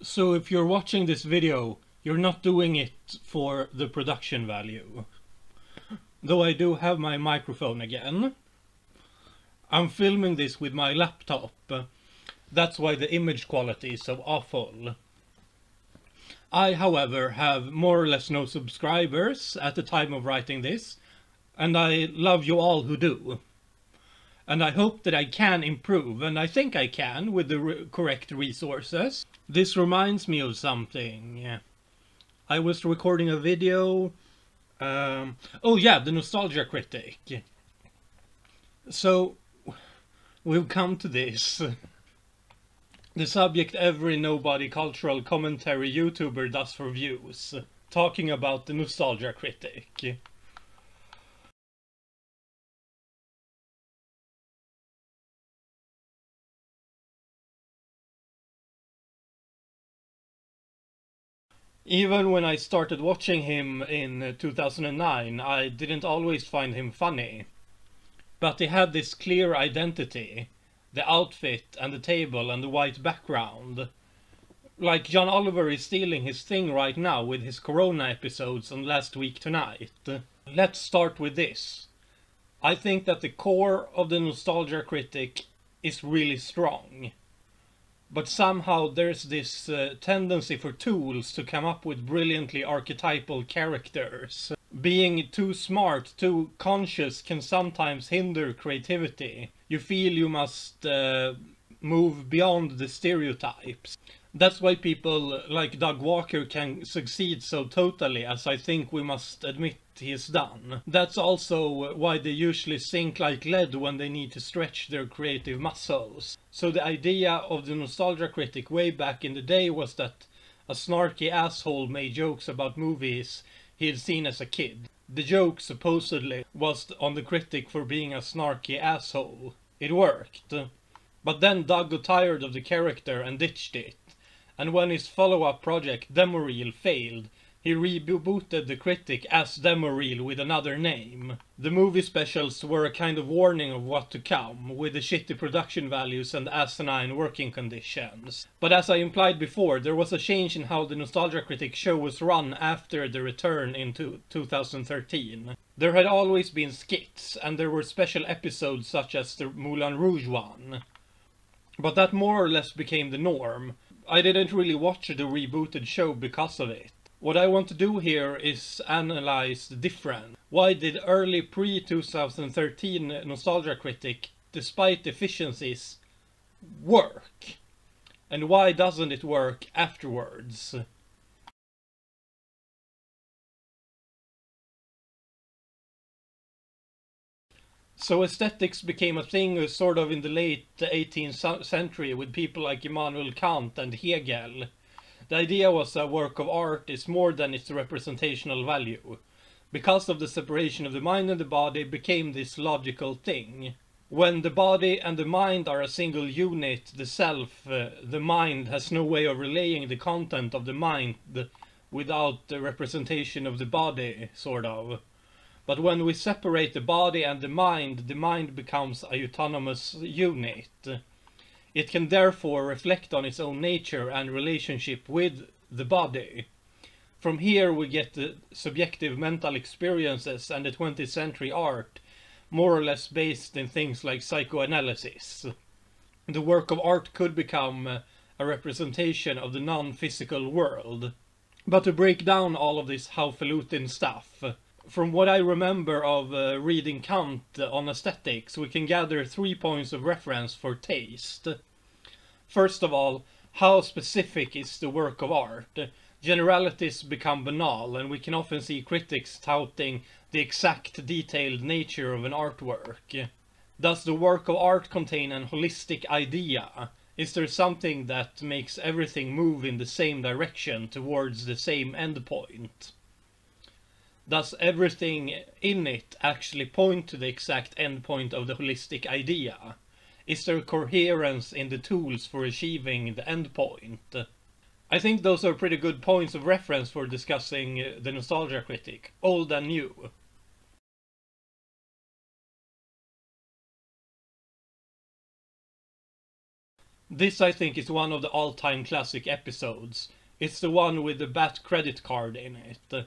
So if you're watching this video, you're not doing it for the production value. Though I do have my microphone again. I'm filming this with my laptop. That's why the image quality is so awful. I, however, have more or less no subscribers at the time of writing this, and I love you all who do. And I hope that I can improve, and I think I can with the correct resources. This reminds me of something. I was recording a video. Oh yeah, the Nostalgia Critic. So, we've come to this. The subject every nobody cultural commentary YouTuber does for views. Talking about the Nostalgia Critic. Even when I started watching him in 2009, I didn't always find him funny. But he had this clear identity. The outfit and the table and the white background. Like John Oliver is stealing his thing right now with his Corona episodes on Last Week Tonight. Let's start with this. I think that the core of the Nostalgia Critic is really strong. But somehow there's this tendency for tools to come up with brilliantly archetypal characters. Being too smart, too conscious can sometimes hinder creativity. You feel you must move beyond the stereotypes. That's why people like Doug Walker can succeed so totally, as I think we must admit he has done. That's also why they usually sink like lead when they need to stretch their creative muscles. So the idea of the Nostalgia Critic way back in the day was that a snarky asshole made jokes about movies he had seen as a kid. The joke supposedly was on the critic for being a snarky asshole. It worked. But then Doug got tired of the character and ditched it. And when his follow-up project Demoreel failed, he rebooted the critic as Demoreel with another name. The movie specials were a kind of warning of what to come, with the shitty production values and asinine working conditions. But as I implied before, there was a change in how the Nostalgia Critic show was run after the return in 2013. There had always been skits, and there were special episodes such as the Moulin Rouge one. But that more or less became the norm. I didn't really watch the rebooted show because of it. What I want to do here is analyze the difference. Why did early pre-2013 Nostalgia Critic, despite deficiencies, work? And why doesn't it work afterwards? So aesthetics became a thing sort of in the late 18th century with people like Immanuel Kant and Hegel. The idea was a work of art is more than its representational value. Because of the separation of the mind and the body became this logical thing. When the body and the mind are a single unit, the self, the mind, has no way of relaying the content of the mind without the representation of the body, sort of. But when we separate the body and the mind becomes a autonomous unit. It can therefore reflect on its own nature and relationship with the body. From here we get the subjective mental experiences and the 20th century art, more or less based in things like psychoanalysis. The work of art could become a representation of the non-physical world. But to break down all of this highfalutin stuff, from what I remember of reading Kant on aesthetics, we can gather 3 points of reference for taste. First of all, how specific is the work of art? Generalities become banal, and we can often see critics touting the exact detailed nature of an artwork. Does the work of art contain an holistic idea? Is there something that makes everything move in the same direction towards the same endpoint? Does everything in it actually point to the exact endpoint of the holistic idea? Is there coherence in the tools for achieving the endpoint? I think those are pretty good points of reference for discussing the Nostalgia Critic, old and new. This, I think, is one of the all-time classic episodes. It's the one with the Bat credit card in it.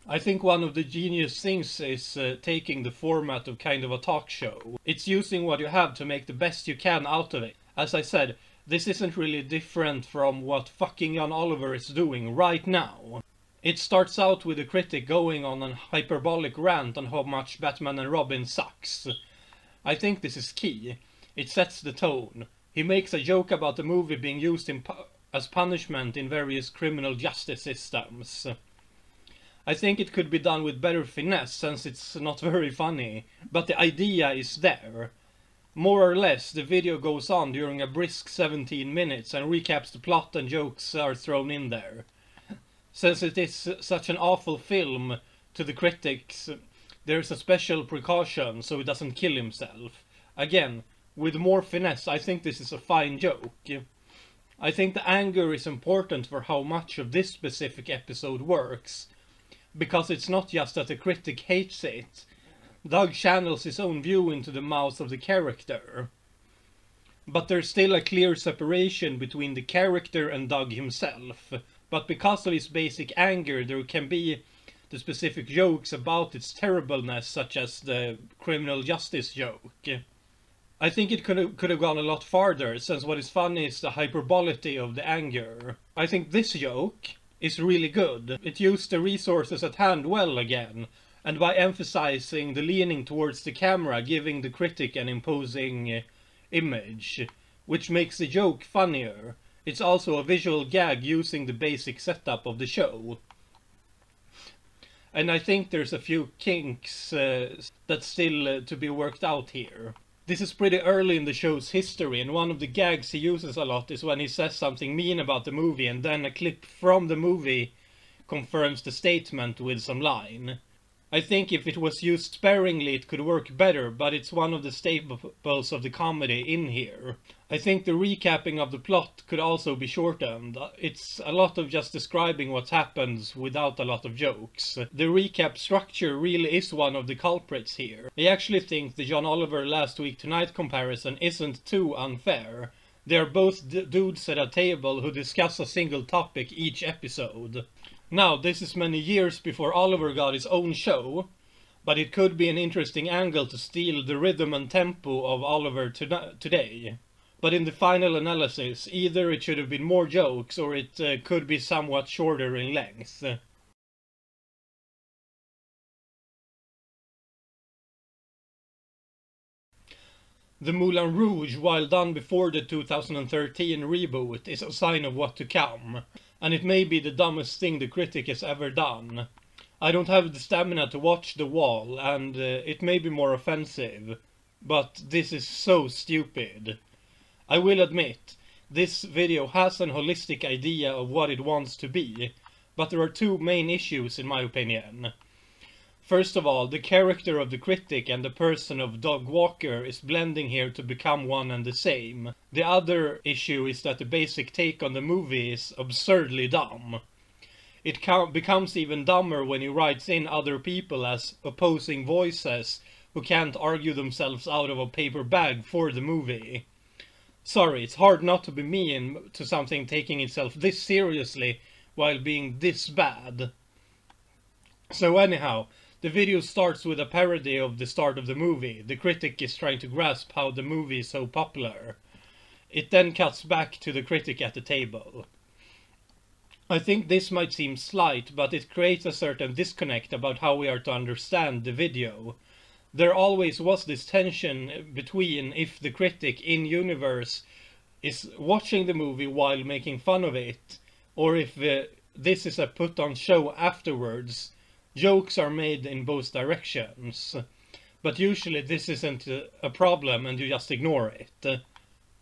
I think one of the genius things is taking the format of kind of a talk show. It's using what you have to make the best you can out of it. As I said, this isn't really different from what fucking John Oliver is doing right now. It starts out with the critic going on an hyperbolic rant on how much Batman and Robin sucks. I think this is key. It sets the tone. He makes a joke about the movie being used as punishment in various criminal justice systems. I think it could be done with better finesse since it's not very funny, but the idea is there. More or less, the video goes on during a brisk 17 minutes and recaps the plot and jokes are thrown in there. Since it is such an awful film to the critics, there's a special precaution so he doesn't kill himself. Again, with more finesse, I think this is a fine joke. I think the anger is important for how much of this specific episode works. Because it's not just that the critic hates it. Doug channels his own view into the mouth of the character. But there's still a clear separation between the character and Doug himself. But because of his basic anger, there can be the specific jokes about its terribleness, such as the criminal justice joke. I think it could have gone a lot farther, since what is funny is the hyperbolity of the anger. I think this joke is really good. It used the resources at hand well again, and by emphasizing the leaning towards the camera, giving the critic an imposing image, which makes the joke funnier. It's also a visual gag using the basic setup of the show. And I think there's a few kinks that's still to be worked out here. This is pretty early in the show's history, and one of the gags he uses a lot is when he says something mean about the movie and then a clip from the movie confirms the statement with some line. I think if it was used sparingly it could work better, but it's one of the staples of the comedy in here. I think the recapping of the plot could also be shortened. It's a lot of just describing what happens without a lot of jokes. The recap structure really is one of the culprits here. I actually think the John Oliver Last Week Tonight comparison isn't too unfair. They are both dudes at a table who discuss a single topic each episode. Now, this is many years before Oliver got his own show, but it could be an interesting angle to steal the rhythm and tempo of Oliver today. But in the final analysis, either it should have been more jokes or it could be somewhat shorter in length. The Moulin Rouge, while done before the 2013 reboot, is a sign of what to come. And it may be the dumbest thing the critic has ever done. I don't have the stamina to watch The Wall, and it may be more offensive, but this is so stupid. I will admit, this video has an holistic idea of what it wants to be, but there are two main issues in my opinion. First of all, the character of the critic and the person of Doug Walker is blending here to become one and the same. The other issue is that the basic take on the movie is absurdly dumb. It becomes even dumber when he writes in other people as opposing voices who can't argue themselves out of a paper bag for the movie. Sorry, it's hard not to be mean to something taking itself this seriously while being this bad. So anyhow, the video starts with a parody of the start of the movie. The critic is trying to grasp how the movie is so popular. It then cuts back to the critic at the table. I think this might seem slight, but it creates a certain disconnect about how we are to understand the video. There always was this tension between if the critic in-universe is watching the movie while making fun of it, or if this is a put-on show afterwards. Jokes are made in both directions, but usually this isn't a problem and you just ignore it.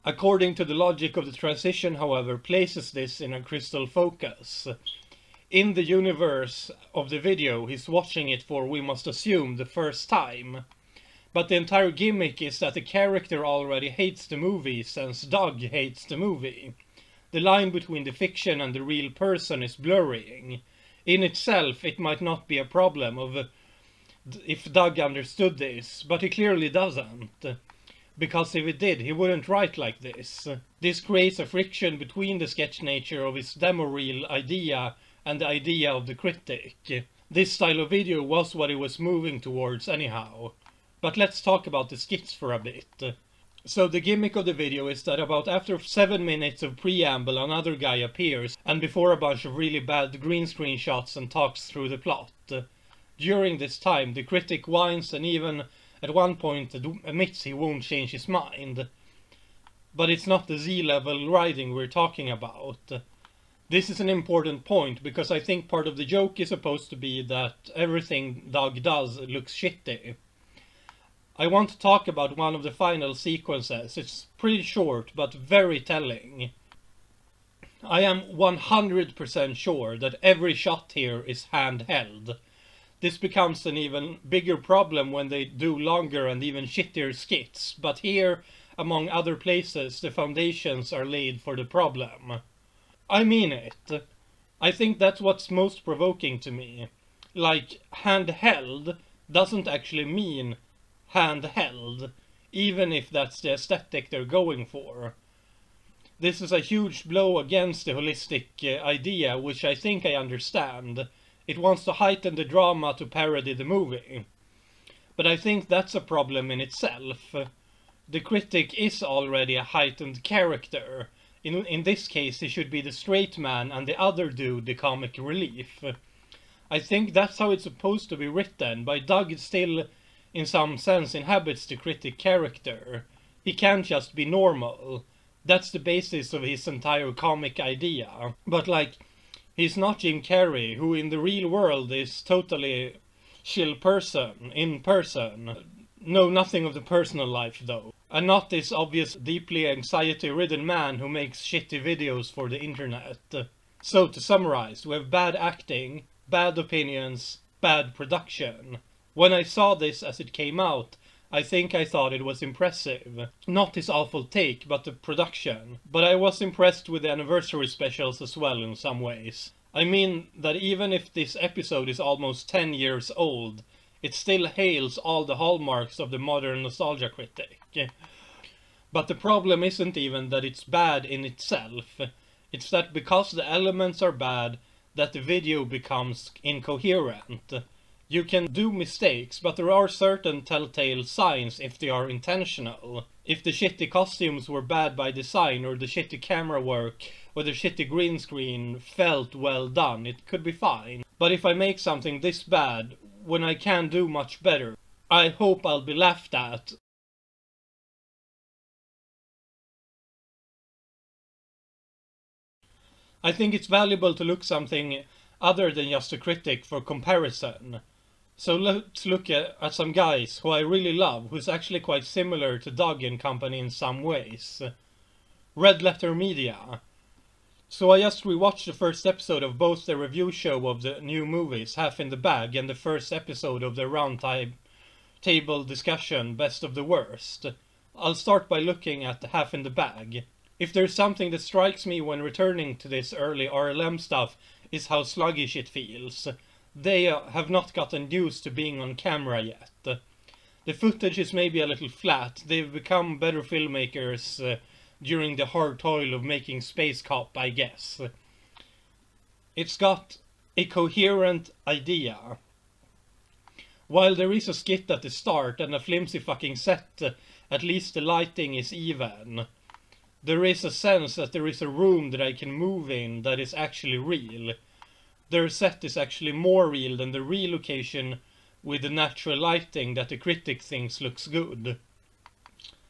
According to the logic of the transition, however, places this in a crystal focus. In the universe of the video, he's watching it for, we must assume, the first time. But the entire gimmick is that the character already hates the movie, since Doug hates the movie. The line between the fiction and the real person is blurring. In itself, it might not be a problem if Doug understood this, but he clearly doesn't. because if it did, he wouldn't write like this. This creates a friction between the sketch nature of his demo reel idea and the idea of the critic. This style of video was what he was moving towards anyhow. But let's talk about the skits for a bit. So the gimmick of the video is that about after 7 minutes of preamble another guy appears, and before a bunch of really bad green screen shots and talks through the plot. During this time the critic whines and even at one point admits he won't change his mind. But it's not the Z-level writing we're talking about. This is an important point because I think part of the joke is supposed to be that everything Doug does looks shitty. I want to talk about one of the final sequences. It's pretty short but very telling. I am 100% sure that every shot here is handheld. This becomes an even bigger problem when they do longer and even shittier skits, but here, among other places, the foundations are laid for the problem. I mean it. I think that's what's most provoking to me. Like, handheld doesn't actually mean handheld, even if that's the aesthetic they're going for. This is a huge blow against the holistic idea, which I think I understand. It wants to heighten the drama to parody the movie. But I think that's a problem in itself. The critic is already a heightened character. In this case, he should be the straight man and the other dude the comic relief. I think that's how it's supposed to be written, but Doug still, in some sense, inhabits the critic character. He can't just be normal. That's the basis of his entire comic idea. But like, he's not Jim Carrey, who in the real world is totally chill person, in person. No, nothing of the personal life though. And not this obvious, deeply anxiety-ridden man who makes shitty videos for the internet. So to summarize, we have bad acting, bad opinions, bad production. When I saw this as it came out, I think I thought it was impressive. Not his awful take, but the production. But I was impressed with the anniversary specials as well in some ways. I mean that even if this episode is almost 10 years old, it still hails all the hallmarks of the modern Nostalgia Critic. But the problem isn't even that it's bad in itself. It's that because the elements are bad, that the video becomes incoherent. You can do mistakes, but there are certain telltale signs if they are intentional. If the shitty costumes were bad by design, or the shitty camera work, or the shitty green screen felt well done, it could be fine. But if I make something this bad, when I can do much better, I hope I'll be laughed at. I think it's valuable to look something other than just a critic for comparison. So let's look at some guys who I really love, who's actually quite similar to Doug and company in some ways. Red Letter Media. So I just rewatched the first episode of both the review show of the new movies, Half in the Bag, and the first episode of the round table discussion, Best of the Worst. I'll start by looking at Half in the Bag. If there's something that strikes me when returning to this early RLM stuff, is how sluggish it feels. They have not gotten used to being on camera yet. The footage is maybe a little flat. They've become better filmmakers during the hard toil of making Space Cop, I guess. It's got a coherent idea. While there is a skit at the start and a flimsy fucking set, at least the lighting is even. There is a sense that there is a room that I can move in that is actually real. Their set is actually more real than the real location with the natural lighting that the critic thinks looks good.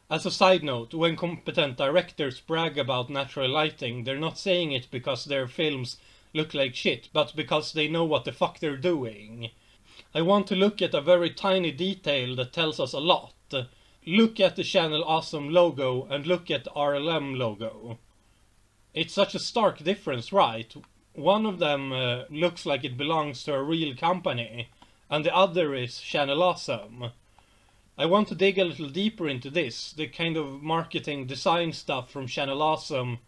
As a side note, when competent directors brag about natural lighting, they're not saying it because their films look like shit, but because they know what the fuck they're doing. I want to look at a very tiny detail that tells us a lot. Look at the Channel Awesome logo and look at the RLM logo. It's such a stark difference, right? One of them looks like it belongs to a real company, and the other is Channel Awesome. I want to dig a little deeper into this. The kind of marketing design stuff from Channel Awesome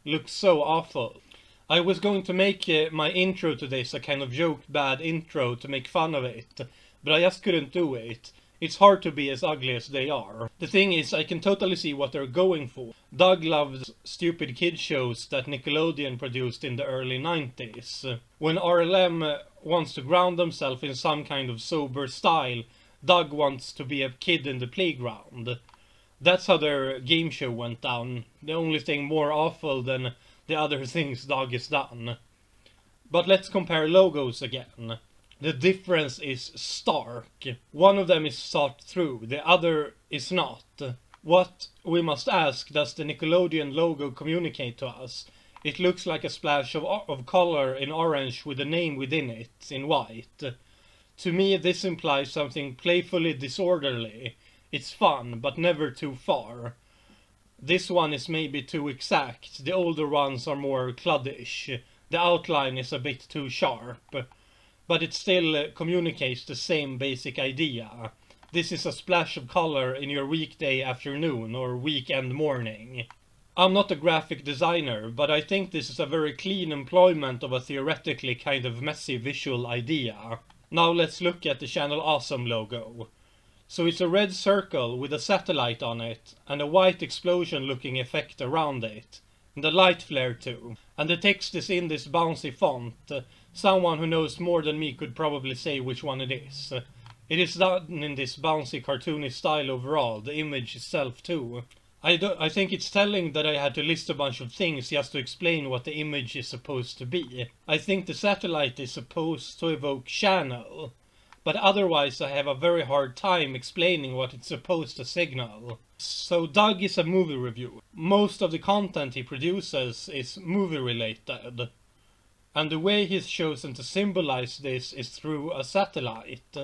looks so awful. I was going to make my intro to this a kind of joke bad intro to make fun of it, but I just couldn't do it. It's hard to be as ugly as they are. The thing is, I can totally see what they're going for. Doug loves stupid kid shows that Nickelodeon produced in the early 90s. When RLM wants to ground themselves in some kind of sober style, Doug wants to be a kid in the playground. That's how their game show went down. The only thing more awful than the other things Doug has done. But let's compare logos again. The difference is stark. One of them is thought through, the other is not. What, we must ask, does the Nickelodeon logo communicate to us? It looks like a splash of color in orange with a name within it, in white. To me, this implies something playfully disorderly. It's fun, but never too far. This one is maybe too exact, the older ones are more cluddish. The outline is a bit too sharp. But it still communicates the same basic idea. This is a splash of color in your weekday afternoon or weekend morning. I'm not a graphic designer, but I think this is a very clean employment of a theoretically kind of messy visual idea. Now let's look at the Channel Awesome logo. So it's a red circle with a satellite on it, and a white explosion looking effect around it. And a light flare too. And the text is in this bouncy font. Someone who knows more than me could probably say which one it is. It is done in this bouncy cartoony style overall, the image itself too. I think it's telling that I had to list a bunch of things just to explain what the image is supposed to be. I think the satellite is supposed to evoke channel, but otherwise I have a very hard time explaining what it's supposed to signal. So Doug is a movie reviewer. Most of the content he produces is movie related. And the way he's chosen to symbolize this is through a satellite.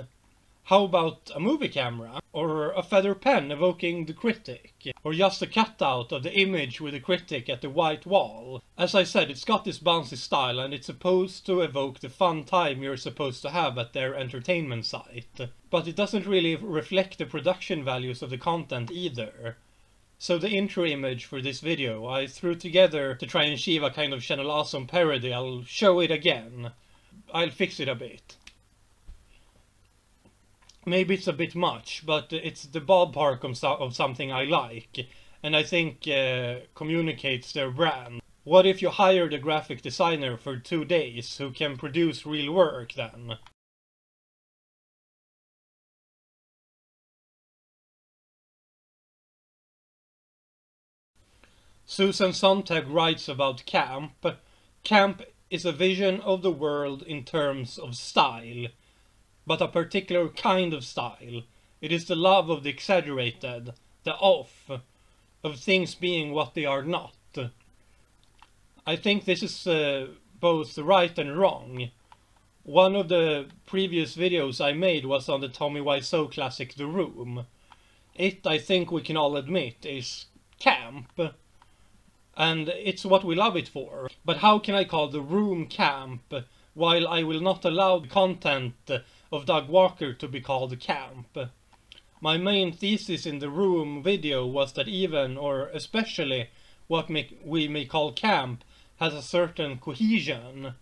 How about a movie camera? Or a feather pen evoking the critic? Or just a cutout of the image with the critic at the white wall? As I said, it's got this bouncy style and it's supposed to evoke the fun time you're supposed to have at their entertainment site. But it doesn't really reflect the production values of the content either. So the intro image for this video I threw together to try and achieve a kind of Channel Awesome parody. I'll show it again. I'll fix it a bit. Maybe it's a bit much, but it's the ballpark of something I like, and I think communicates their brand. What if you hired a graphic designer for 2 days who can produce real work then? Susan Sontag writes about camp. Camp is a vision of the world in terms of style, but a particular kind of style. It is the love of the exaggerated, the off, of things being what they are not. I think this is both right and wrong. One of the previous videos I made was on the Tommy Wiseau classic The Room. It, I think we can all admit, is camp. And it's what we love it for. But how can I call The Room camp, while I will not allow the content of Doug Walker to be called camp? My main thesis in The Room video was that even, or especially, what we may call camp has a certain cohesion.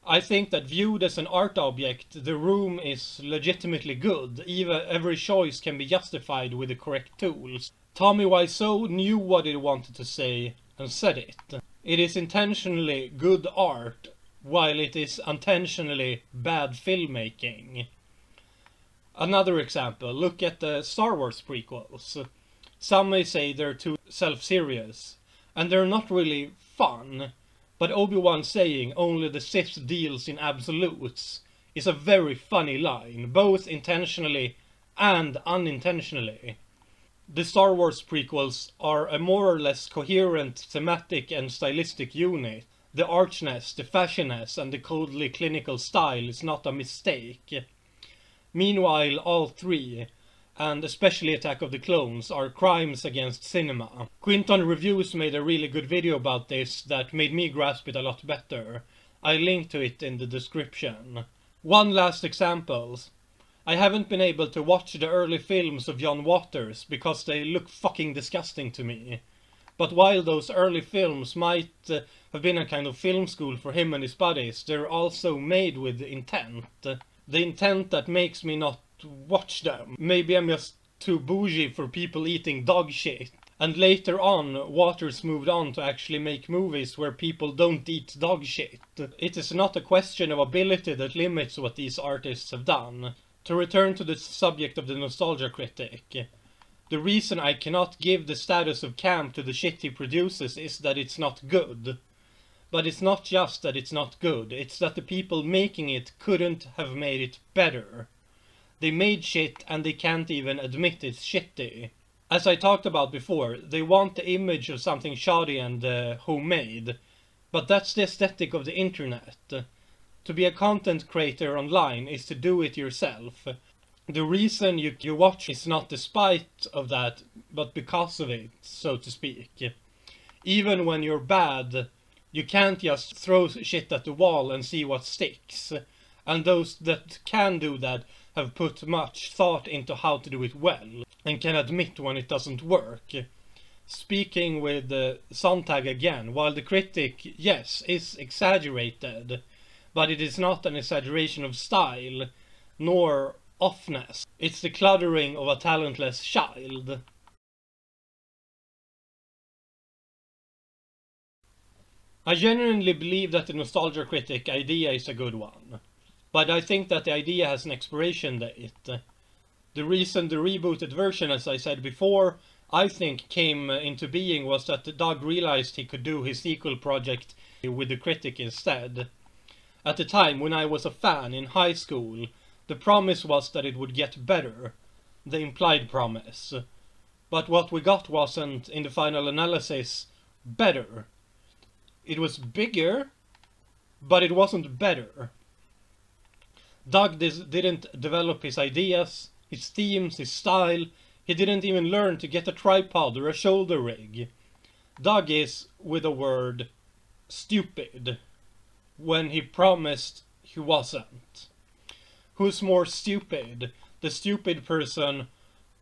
I think that viewed as an art object, The Room is legitimately good. Even every choice can be justified with the correct tools. Tommy Wiseau knew what it wanted to say and said it. It is intentionally good art, while it is intentionally bad filmmaking. Another example, look at the Star Wars prequels. Some may say they're too self-serious, and they're not really fun, but Obi-Wan saying only the Sith deals in absolutes is a very funny line, both intentionally and unintentionally. The Star Wars prequels are a more or less coherent thematic and stylistic unit. The archness, the fashionness, and the coldly clinical style is not a mistake. Meanwhile, all three, and especially Attack of the Clones, are crimes against cinema. Quinton Reviews made a really good video about this that made me grasp it a lot better. I link to it in the description. One last example. I haven't been able to watch the early films of John Waters because they look fucking disgusting to me. But while those early films might have been a kind of film school for him and his buddies, they're also made with intent. The intent that makes me not watch them. Maybe I'm just too bougie for people eating dog shit. And later on, Waters moved on to actually make movies where people don't eat dog shit. It is not a question of ability that limits what these artists have done. To return to the subject of the Nostalgia Critic, the reason I cannot give the status of camp to the shit he produces is that it's not good. But it's not just that it's not good, it's that the people making it couldn't have made it better. They made shit and they can't even admit it's shitty. As I talked about before, they want the image of something shoddy and homemade. But that's the aesthetic of the internet. To be a content creator online is to do it yourself. The reason you watch is not despite of that, but because of it, so to speak. Even when you're bad, you can't just throw shit at the wall and see what sticks. And those that can do that have put much thought into how to do it well, and can admit when it doesn't work. Speaking with Sontag again, while the critic, yes, is exaggerated, but it is not an exaggeration of style, nor offness. It's the cluttering of a talentless child. I genuinely believe that the Nostalgia Critic idea is a good one, but I think that the idea has an expiration date. The reason the rebooted version, as I said before, I think came into being was that Doug realized he could do his sequel project with the critic instead. At the time, when I was a fan in high school, the promise was that it would get better. The implied promise. But what we got wasn't, in the final analysis, better. It was bigger, but it wasn't better. Doug didn't develop his ideas, his themes, his style. He didn't even learn to get a tripod or a shoulder rig. Doug is, with a word, stupid, when he promised he wasn't. Who's more stupid, the stupid person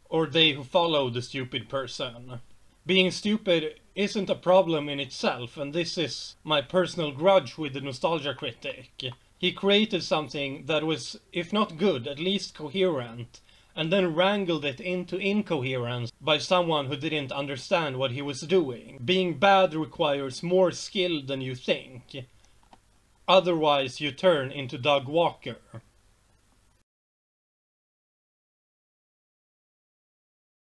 or they who follow the stupid person? Being stupid isn't a problem in itself, and this is my personal grudge with the Nostalgia Critic. He created something that was, if not good, at least coherent, and then wrangled it into incoherence by someone who didn't understand what he was doing. Being bad requires more skill than you think. Otherwise you turn into Doug Walker.